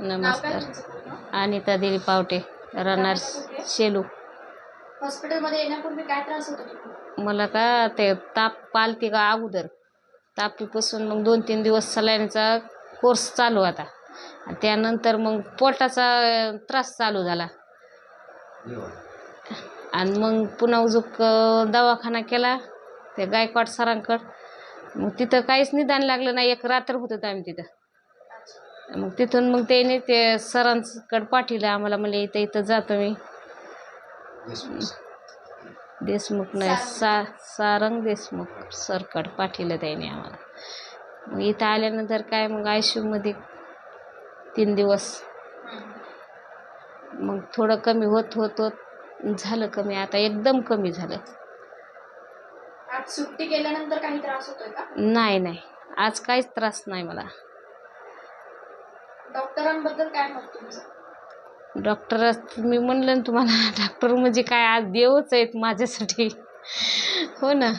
नमस्कार. तुमचं पूर्ण? अनिता देवी पावटे, राहणार शेलू. हॉस्पिटलमध्ये येण्यापूर्वी काय त्रास होतो तुम्हाला? मला का ते ताप आलती का अगोदर, तापीपासून मग 2-3 दिवस सलाईनचा कोर्स चालू होता. त्यानंतर मग पोटाचा त्रास चालू झाला आणि मग पुन्हा उजूक दवाखाना केला ते गायकवाड सरांकडं. मग तिथं काहीच निदान लागलं नाही. एक रात्र होत होतं आम्ही तिथं. मग तिथून मग त्याने ते सरांकडं पाठवलं आम्हाला. म्हणले इथं जातो मी. देशमुख नाही, सारंग देशमुख सरकडं पाठवलं त्याने आम्हाला. मग इथं आल्यानंतर काय मग ICU मध्ये 3 दिवस. मग थोडं कमी होत झालं कमी. आता एकदम कमी झालं. आज सुट्टी केल्यानंतर काही त्रास होतोय का? नाही, आज काहीच त्रास नाही मला. डॉक्टरांबद्दल काय मत तुमचं? डॉक्टर मी म्हणलं ना तुम्हाला, डॉक्टर म्हणजे काय आज देवच आहेत माझ्यासाठी. हो ना.